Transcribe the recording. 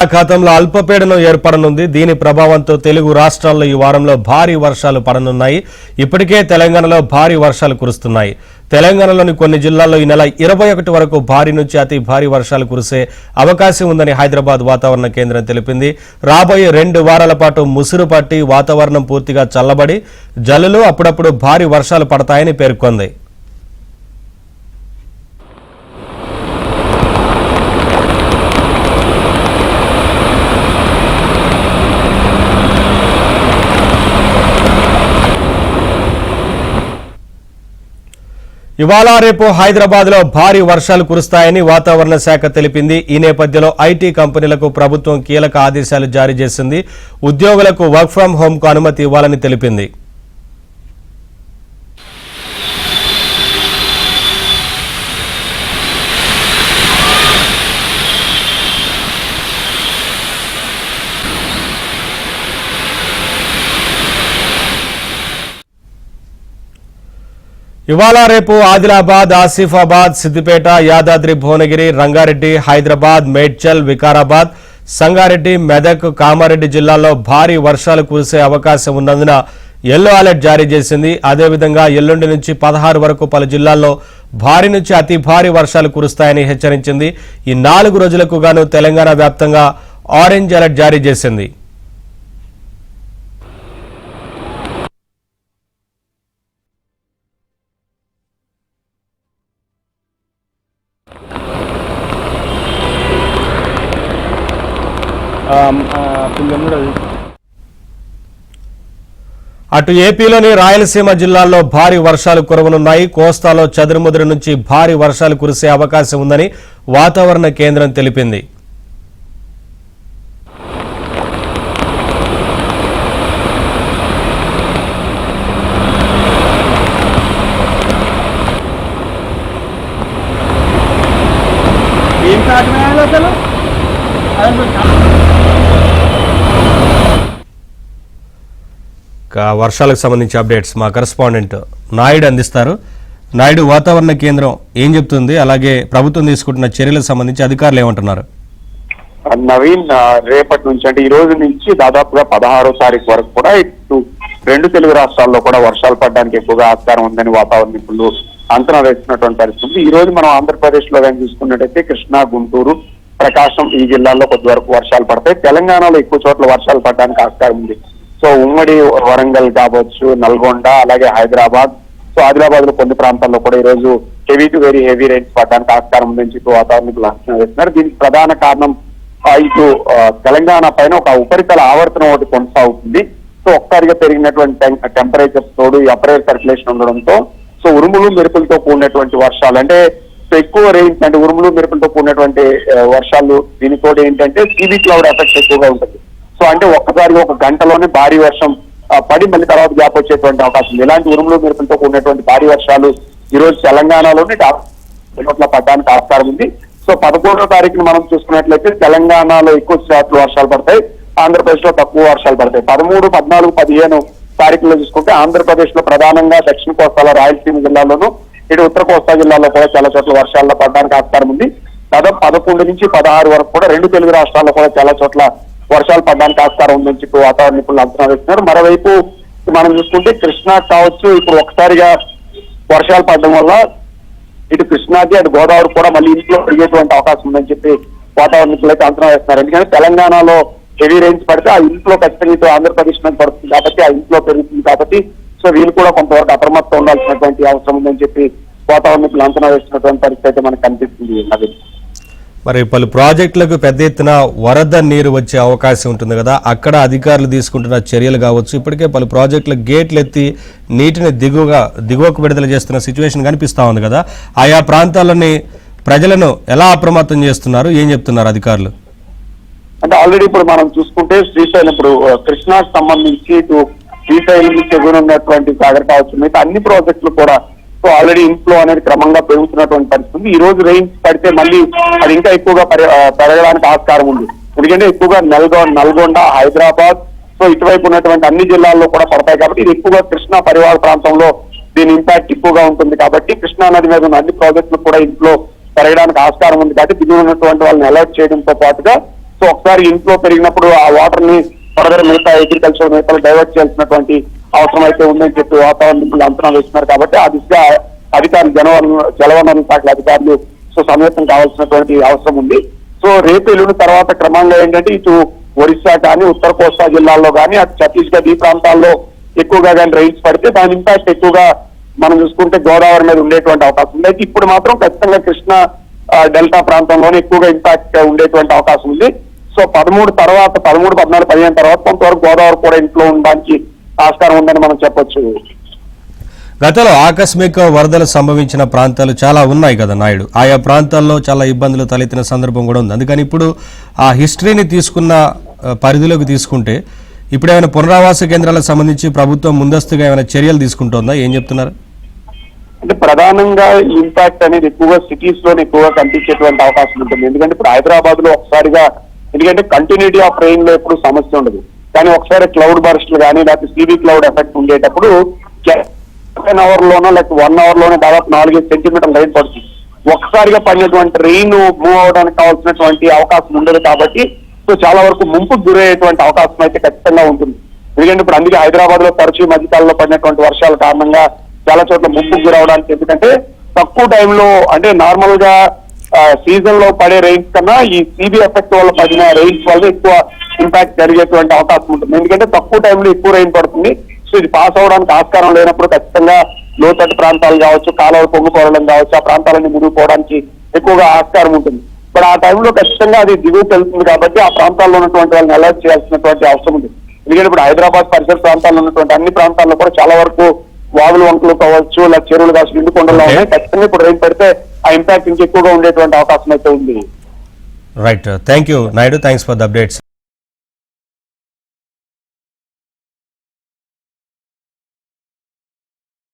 బంగాళాఖాతంలో అల్పపీడనం ఏర్పడనుంది. దీని ప్రభావంతో తెలుగు రాష్ట్రాల్లో ఈ వారంలో భారీ వర్షాలు పడనున్నాయి. ఇప్పటికే తెలంగాణలో భారీ వర్షాలు కురుస్తున్నాయి. తెలంగాణలోని కొన్ని జిల్లాల్లో ఈ నెల 21 వరకు భారీ నుంచి అతి భారీ వర్షాలు కురిసే అవకాశం ఉందని హైదరాబాద్ వాతావరణ కేంద్రం తెలిపింది. రాబోయే 2 వారాల పాటు ముసురు పట్టి వాతావరణం పూర్తిగా చల్లబడి జల్లులు అప్పుడప్పుడు భారీ వర్షాలు పడతాయని పేర్కొంది. ఇవాళ రేపు హైదరాబాద్లో భారీ వర్షాలు కురుస్తాయని వాతావరణ శాఖ తెలిపింది. ఈ నేపథ్యంలో ఐటీ కంపెనీలకు ప్రభుత్వం కీలక ఆదేశాలు జారీ చేసింది. ఉద్యోగులకు వర్క్ ఫ్రం హోంకు అనుమతి ఇవ్వాలని తెలిపింది. ఇవాళ రేపు ఆదిలాబాద్, ఆసిఫాబాద్, సిద్దిపేట, యాదాద్రి భువనగిరి, రంగారెడ్డి, హైదరాబాద్, మేడ్చల్, వికారాబాద్, సంగారెడ్డి, మెదక్, కామారెడ్డి జిల్లాల్లో భారీ వర్షాలు కురిసే అవకాశం ఉన్నందున ఎల్లో అలర్ట్ జారీ చేసింది. అదేవిధంగా ఎల్లుండి నుంచి 16 వరకు పలు జిల్లాల్లో భారీ నుంచి అతి భారీ వర్షాలు కురుస్తాయని హెచ్చరించింది. ఈ 4 రోజులకు గాను తెలంగాణ వ్యాప్తంగా ఆరెంజ్ అలర్ట్ జారీ చేసింది. అటు ఏపీలోని రాయలసీమ జిల్లాల్లో భారీ వర్షాలు కురవనున్నాయి. కోస్తాలో చెదురుముదురు నుంచి భారీ వర్షాలు కురిసే అవకాశం ఉందని వాతావరణ కేంద్రం తెలిపింది. వర్షాలకు సంబంధించి అప్డేట్స్ మా కరెస్పాండెంట్ నాయుడు అందిస్తారు. నాయుడు, వాతావరణ కేంద్రం ఏం చెప్తుంది, అలాగే ప్రభుత్వం తీసుకుంటున్న చర్యలకు సంబంధించి అధికారులు ఏమంటున్నారు? నవీన్, రేపటి నుంచి అంటే ఈ రోజు నుంచి దాదాపుగా 16వ తారీఖు వరకు కూడా ఇటు 2 తెలుగు రాష్ట్రాల్లో కూడా వర్షాలు పడడానికి ఎక్కువగా ఆస్కారం ఉందని వాతావరణ నిపుణులు అంచనా వేస్తున్నటువంటి పరిస్థితి. ఈ రోజు మనం ఆంధ్రప్రదేశ్ లో కానీ చూసుకున్నట్టయితే కృష్ణా, గుంటూరు, ప్రకాశం ఈ జిల్లాల్లో కొద్ది వరకు వర్షాలు పడతాయి. తెలంగాణలో ఎక్కువ చోట్ల వర్షాలు పడడానికి ఆస్కారం ఉంది. సో ఉమ్మడి వరంగల్ కావచ్చు, నల్గొండ, అలాగే హైదరాబాద్, సో ఆదిలాబాద్ లో కొన్ని ప్రాంతాల్లో కూడా ఈ రోజు heavy to very heavy rains పడడానికి ఆస్కారం ఉందని చెప్పి వాతావరణ అంచనా వేస్తున్నారు. దీనికి ప్రధాన కారణం ఇటు తెలంగాణ పైన ఒక ఉపరితల ఆవర్తనం ఒకటి కొనసాగుతుంది. సో ఒక్కసారిగా పెరిగినటువంటి టెంపరేచర్స్ తోడు అపరేర్ సర్క్యులేషన్ ఉండడంతో సో ఉరుములు మెరుపులతో కూడినటువంటి వర్షాలు, అంటే ఎక్కువ రైన్స్ అంటే ఉరుములు మెరుపులతో కూడినటువంటి వర్షాలు, దీనితో ఏంటంటే సీబీ క్లౌడ్ ఎఫెక్ట్ ఎక్కువగా ఉంటుంది. సో అంటే ఒక్కసారిగా ఒక గంటలోనే భారీ వర్షం పడి మళ్ళీ తర్వాత గ్యాప్ వచ్చేటువంటి అవకాశం ఉంది. ఇలాంటి ఉరుములు మెరుపులతో కూడినటువంటి భారీ వర్షాలు ఈ రోజు తెలంగాణలోనే చోట్ల పడడానికి ఆస్కారం ఉంది. సో 11వ తారీఖున మనం చూసుకున్నట్లయితే తెలంగాణలో ఎక్కువ శాతం వర్షాలు పడతాయి, ఆంధ్రప్రదేశ్ లో తక్కువ వర్షాలు పడతాయి. 13, 14, 15 తారీఖుల్లో చూసుకుంటే ఆంధ్రప్రదేశ్ లో ప్రధానంగా దక్షిణ కోస్తాలో రాయలసీమ జిల్లాలోను, ఇటు ఉత్తర కోస్తా జిల్లాలో కూడా చాలా చోట్ల వర్షాల్లో పడడానికి ఆస్కారం ఉంది. దాదాపు 11 నుంచి 16 వరకు కూడా 2 తెలుగు రాష్ట్రాల్లో కూడా చాలా చోట్ల వర్షాలు పడడానికి ఆస్కారం ఉందని చెప్పి వాతావరణ నిపుణులు అంచనా వేస్తున్నారు. మరోవైపు మనం చూసుకుంటే కృష్ణా కావచ్చు, ఇప్పుడు ఒకసారిగా వర్షాలు పడడం వల్ల ఇటు కృష్ణాకి అటు గోదావరి కూడా మళ్ళీ ఇంట్లో పెరిగేటువంటి అవకాశం ఉందని చెప్పి వాతావరణ నిపుణులు అయితే అంచనా వేస్తున్నారు. ఎందుకంటే తెలంగాణలో హెవీ రైన్స్ పడితే ఆ ఇంట్లో ఖచ్చితంగా ఇటు ఆంధ్రప్రదేశ్ నుంచి పడుతుంది కాబట్టి ఆ ఇంట్లో పెరుగుతుంది కాబట్టి సో వీళ్ళు కూడా కొంతవరకు అప్రమత్తం ఉండాల్సినటువంటి అవసరం ఉందని చెప్పి వాతావరణ నిపుణులు అంచనా వేస్తున్నటువంటి పరిస్థితి అయితే మనకు కనిపిస్తుంది. మరి పలు ప్రాజెక్టులకు పెద్ద ఎత్తున వరద నీరు వచ్చే అవకాశం ఉంటుంది కదా, అక్కడ అధికారులు తీసుకుంటున్న చర్యలు కావచ్చు, ఇప్పటికే పలు ప్రాజెక్టుల గేట్లు ఎత్తి నీటిని దిగువకు విడుదల చేస్తున్న సిచ్యువేషన్ కనిపిస్తా ఉంది కదా, ఆయా ప్రాంతాలని ప్రజలను ఎలా అప్రమత్తం చేస్తున్నారు, ఏం చెప్తున్నారు అధికారులు? అంటే ఆల్రెడీ ఇప్పుడు మనం చూసుకుంటే శ్రీశైలం, ఇప్పుడు కృష్ణాకు సంబంధించి ఇటు శ్రీశైలం నుంచి ఎగురున్నటువంటి సాగర్ కావచ్చు, మిగతా అన్ని ప్రాజెక్టులు కూడా సో ఆల్రెడీ ఇన్ఫ్లో అనేది క్రమంగా పెరుగుతున్నటువంటి పరిస్థితి. ఈ రోజు రైన్స్ పడితే మళ్ళీ అది ఇంకా ఎక్కువగా పెరగడానికి ఆస్కారం ఉంది. ఎందుకంటే ఎక్కువగా నల్గొండ, హైదరాబాద్, సో ఇటువైపు ఉన్నటువంటి అన్ని జిల్లాల్లో కూడా పడతాయి కాబట్టి ఇది ఎక్కువగా కృష్ణా పరివార ప్రాంతంలో దీని ఇంపాక్ట్ ఎక్కువగా ఉంటుంది కాబట్టి కృష్ణా నది మీద ఉన్న అన్ని ప్రాజెక్టులు కూడా ఇంట్లో పెరగడానికి ఆస్కారం ఉంది కాబట్టి దిగువ ఉన్నటువంటి వాళ్ళని అలర్ట్ చేయడంతో పాటుగా సో ఒకసారి ఇంట్లో పెరిగినప్పుడు ఆ వాటర్ ని ఫర్దర్ మిగతా అగ్రికల్చర్ మిగతా డైవర్ట్ చేయాల్సినటువంటి అవసరం అయితే ఉందని చెప్పి వాతావరణ నిపుణులు అంచనా వేస్తున్నారు. కాబట్టి ఆ దిశగా అధికారులు జలవనరుల శాఖల అధికారులు సో సమావేశం కావాల్సినటువంటి అవసరం ఉంది. సో రేపు ఎల్లుండి తర్వాత క్రమంగా ఏంటంటే ఇటు ఒరిస్సా కానీ ఉత్తర కోస్తా జిల్లాల్లో కానీ అటు ఛత్తీస్గఢ్ ఈ ప్రాంతాల్లో ఎక్కువగా కానీ రైన్స్ పడితే దాని ఇంపాక్ట్ ఎక్కువగా మనం చూసుకుంటే గోదావరి మీద ఉండేటువంటి అవకాశం ఉంది. అయితే ఇప్పుడు మాత్రం ఖచ్చితంగా కృష్ణా డెల్టా ప్రాంతంలోనే ఎక్కువగా ఇంపాక్ట్ ఉండేటువంటి అవకాశం ఉంది. సో 13 తర్వాత 13, 14, 15 తర్వాత కొంతవరకు గోదావరి కూడా ఇంట్లో ఉండడానికి ఆస్కారం ఉందని మనం చెప్పొచ్చు. గతంలో ఆకస్మిక వరదలు సంభవించిన ప్రాంతాలు చాలా ఉన్నాయి కదా నాయుడు, ఆయా ప్రాంతాల్లో చాలా ఇబ్బందులు తలెత్తిన సందర్భం కూడా ఉంది. అందుకని ఇప్పుడు ఆ హిస్టరీని తీసుకున్న పరిధిలోకి తీసుకుంటే ఇప్పుడు ఏమైనా పునరావాస కేంద్రాలకు సంబంధించి ప్రభుత్వం ముందస్తుగా ఏమైనా చర్యలు తీసుకుంటోందా, ఏం చెప్తున్నారు? అంటే ప్రధానంగా ఇంపాక్ట్ అనేది ఎక్కువగా సిటీస్ లోనే ఎక్కువగా కనిపించేటువంటి అవకాశం ఉంటుంది. ఎందుకంటే ఇప్పుడు హైదరాబాద్ లో ఒకసారిగా ఎందుకంటే కంటిన్యూటీ ఆఫ్ రెయిన్ లో ఎప్పుడు సమస్య ఉండదు, కానీ ఒకసారి క్లౌడ్ బర్స్ట్లు కానీ లేకపోతే సిబి క్లౌడ్ ఎఫెక్ట్ ఉండేటప్పుడు అవర్ లోనో లేకపోతే 1 అవర్ లోనే దాదాపు 4-5 సెంటీమీటర్ల రైన్ పడుతుంది. ఒక్కసారిగా పడినటువంటి రెయిన్ మూవ్ అవడానికి కావాల్సినటువంటి అవకాశం ఉండదు. కాబట్టి సో చాలా వరకు ముంపుకు గురయ్యేటువంటి అవకాశం అయితే ఖచ్చితంగా ఉంటుంది. ఎందుకంటే ఇప్పుడు అందుకే హైదరాబాద్ లో తరచూ మధ్యకాలంలో పడినటువంటి వర్షాల కారణంగా చాలా చోట్ల ముంపుకు గురవడానికి, ఎందుకంటే తక్కువ టైంలో అంటే నార్మల్ గా సీజన్ లో పడే రైన్స్ కన్నా ఈ సిబి ఎఫెక్ట్ వల్ల పడిన రైన్స్ వల్ల ఎక్కువ ఇంపాక్ట్ జరిగేటువంటి అవకాశం ఉంటుంది. ఎందుకంటే తక్కువ టైంలో ఎక్కువ రైన్ పడుతుంది. సో ఇది పాస్ అవడానికి ఆస్కారం లేనప్పుడు ఖచ్చితంగా లోతట్టు ప్రాంతాలు కావచ్చు, కాలువలు పొంగిపోవడం కావచ్చు, ఆ ప్రాంతాలన్నీ మునిగిపోవడానికి ఎక్కువగా ఆస్కారం ఉంటుంది. బట్ ఆ టైంలో ఖచ్చితంగా అది దిగువకి వెళ్తుంది. కాబట్టి ఆ ప్రాంతాల్లో ఉన్నటువంటి వాళ్ళని అలర్ట్ చేయాల్సినటువంటి అవసరం ఉంది. ఎందుకంటే ఇప్పుడు హైదరాబాద్ పరిసర ప్రాంతాల్లో ఉన్నటువంటి అన్ని ప్రాంతాల్లో కూడా చాలా వరకు వాగులు వంకలు కావచ్చు, లేదా చెరువులు కావచ్చు, నిండు కొండల్లో ఉన్నాయి. ఖచ్చితంగా ఇప్పుడు రైన్ పడితే ఆ ఇంపాక్ట్ ఇంకెక్కువగా ఉండేటువంటి అవకాశం అయితే ఉంది. Right, thank you Naidu, thanks for the updates.